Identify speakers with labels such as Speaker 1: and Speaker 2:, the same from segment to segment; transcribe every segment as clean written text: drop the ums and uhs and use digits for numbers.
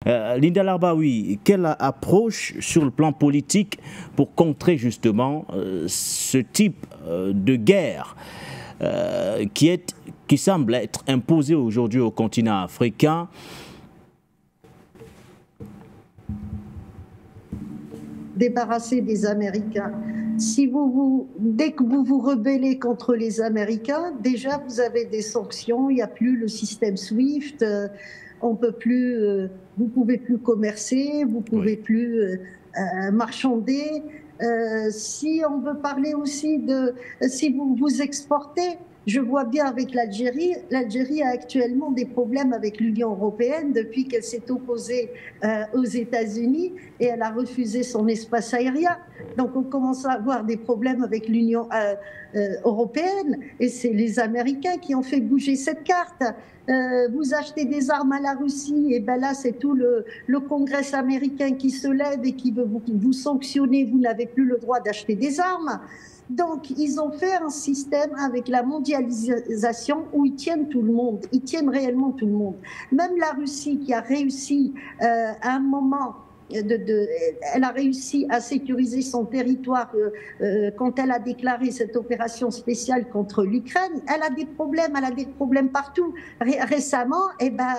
Speaker 1: Linda Larbaoui, quelle approche sur le plan politique pour contrer justement ce type de guerre qui semble être imposée aujourd'hui au continent africain?
Speaker 2: Débarrasser des Américains. Dès que vous vous rebellez contre les Américains, déjà vous avez des sanctions, il n'y a plus le système SWIFT, on peut plus, vous pouvez plus commercer, vous pouvez plus marchander. Si on veut parler aussi de si vous exportez, je vois bien avec l'Algérie. L'Algérie a actuellement des problèmes avec l'Union européenne depuis qu'elle s'est opposée aux États-Unis et elle a refusé son espace aérien. Donc on commence à avoir des problèmes avec l'Union européenne et c'est les Américains qui ont fait bouger cette carte. Vous achetez des armes à la Russie, et ben là c'est tout le Congrès américain qui se lève et qui veut vous sanctionner, vous n'avez plus le droit d'acheter des armes. Donc, ils ont fait un système avec la mondialisation où ils tiennent tout le monde, ils tiennent réellement tout le monde. Même la Russie qui a réussi à un moment, elle a réussi à sécuriser son territoire quand elle a déclaré cette opération spéciale contre l'Ukraine. Elle a des problèmes partout. Récemment,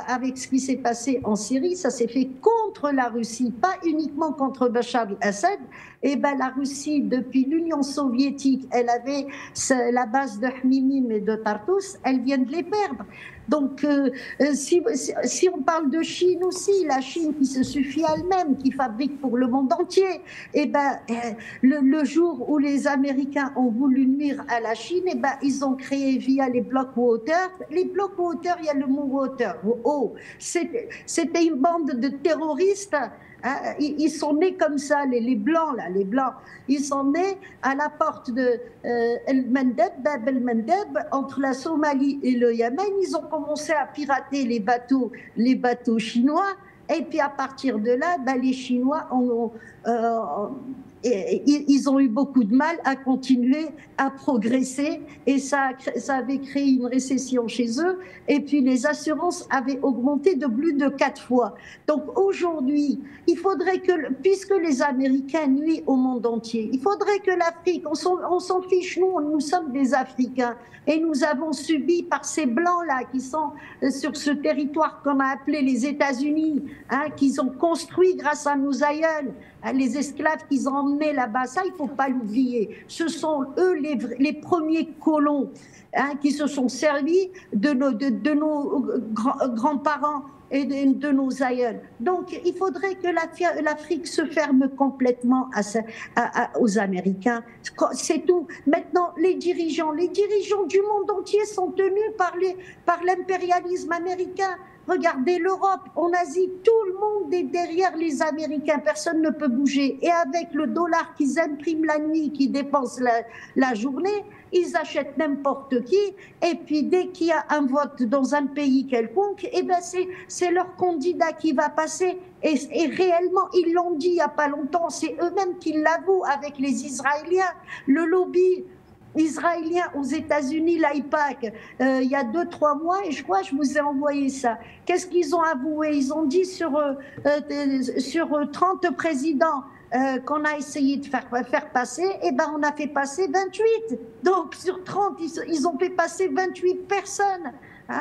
Speaker 2: avec ce qui s'est passé en Syrie, ça s'est fait contre la Russie, pas uniquement contre Bachar el-Assad. La Russie, depuis l'Union soviétique, elle avait la base de Khmimim et de Tartus, elle vient de les perdre. Donc, si on parle de Chine aussi, la Chine qui se suffit à elle-même, qui fabrique pour le monde entier, le jour où les Américains ont voulu nuire à la Chine, ils ont créé via les blocs water. Les blocs water, il y a le mot water, haut. C'était une bande de terroristes. Ils sont nés comme ça, les Blancs, là, les Blancs. Ils sont nés à la porte de Bab el-Mandeb, entre la Somalie et le Yémen. Ils ont commencé à pirater les bateaux chinois. Et puis à partir de là, les Chinois ils ont eu beaucoup de mal à continuer à progresser et ça avait créé une récession chez eux et puis les assurances avaient augmenté de plus de 4 fois. Donc aujourd'hui, il faudrait que, puisque les Américains nuisent au monde entier, il faudrait que l'Afrique, on s'en fiche, nous sommes des Africains et nous avons subi par ces Blancs-là qui sont sur ce territoire qu'on a appelé les États-Unis, qu'ils ont construit grâce à nos aïeuls, les esclaves qu'ils ont emmenés là-bas, ça il ne faut pas l'oublier. Ce sont eux les premiers colons qui se sont servis de nos grands-parents et de nos aïeuls. Donc il faudrait que l'Afrique se ferme complètement aux Américains. C'est tout. Maintenant, les dirigeants du monde entier sont tenus par l'impérialisme américain. Regardez l'Europe, en Asie, tout le monde est derrière les Américains, personne ne peut bouger. Et avec le dollar qu'ils impriment la nuit, qu'ils dépensent la journée, ils achètent n'importe qui. Et puis dès qu'il y a un vote dans un pays quelconque, c'est leur candidat qui va passer. Et réellement, ils l'ont dit il n'y a pas longtemps, c'est eux-mêmes qui l'avouent avec les Israéliens. Le lobby israélien aux États-Unis, l'AIPAC, il y a 2-3 mois, et je crois que je vous ai envoyé ça. Qu'est-ce qu'ils ont avoué? Ils ont dit sur 30 présidents qu'on a essayé de faire passer, on a fait passer 28. Donc sur 30, ils ont fait passer 28 personnes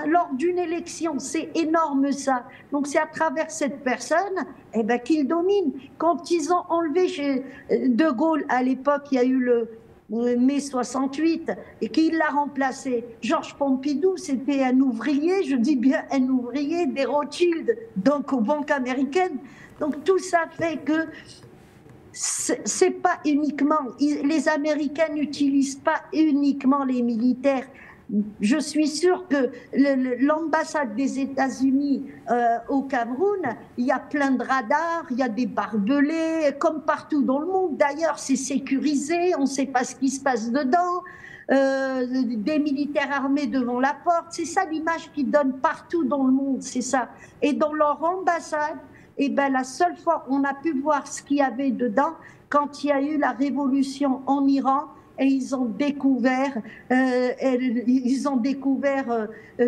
Speaker 2: lors d'une élection. C'est énorme ça. Donc c'est à travers cette personne qu'ils dominent. Quand ils ont enlevé chez De Gaulle, à l'époque, il y a eu le mai 68, et qui l'a remplacé. Georges Pompidou, c'était un ouvrier, je dis bien un ouvrier des Rothschild, donc aux banques américaines. Donc tout ça fait que c'est pas uniquement, les Américains n'utilisent pas uniquement les militaires. Je suis sûre que l'ambassade des États-Unis au Cameroun, il y a plein de radars, il y a des barbelés, comme partout dans le monde. D'ailleurs, c'est sécurisé, on ne sait pas ce qui se passe dedans. Des militaires armés devant la porte. C'est ça l'image qu'ils donnent partout dans le monde, c'est ça. Et dans leur ambassade, la seule fois où on a pu voir ce qu'il y avait dedans, quand il y a eu la révolution en Iran, et ils ont découvert,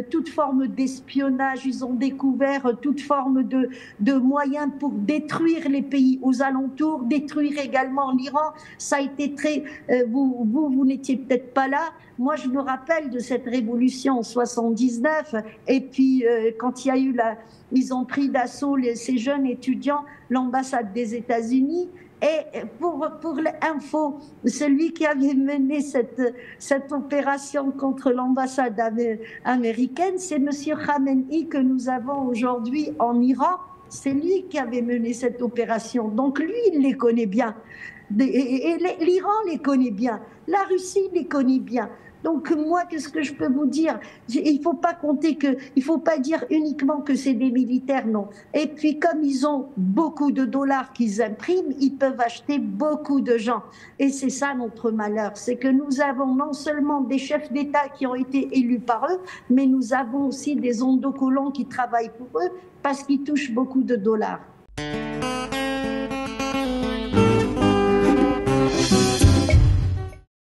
Speaker 2: toute forme d'espionnage, ils ont découvert toute forme de moyens pour détruire les pays aux alentours, détruire également l'Iran. Ça a été très... vous n'étiez peut-être pas là. Moi, je me rappelle de cette révolution en 79, et puis quand il y a eu ils ont pris d'assaut ces jeunes étudiants, l'ambassade des États-Unis. Et pour l'info, celui qui avait mené cette opération contre l'ambassade américaine, c'est M. Khamenei que nous avons aujourd'hui en Iran. C'est lui qui avait mené cette opération. Donc lui, il les connaît bien. Et l'Iran les connaît bien. La Russie les connaît bien. Donc moi, qu'est-ce que je peux vous dire? Il ne faut pas il faut pas dire uniquement que c'est des militaires, non. Et puis comme ils ont beaucoup de dollars qu'ils impriment, ils peuvent acheter beaucoup de gens. Et c'est ça notre malheur, c'est que nous avons non seulement des chefs d'État qui ont été élus par eux, mais nous avons aussi des endocollants qui travaillent pour eux parce qu'ils touchent beaucoup de dollars.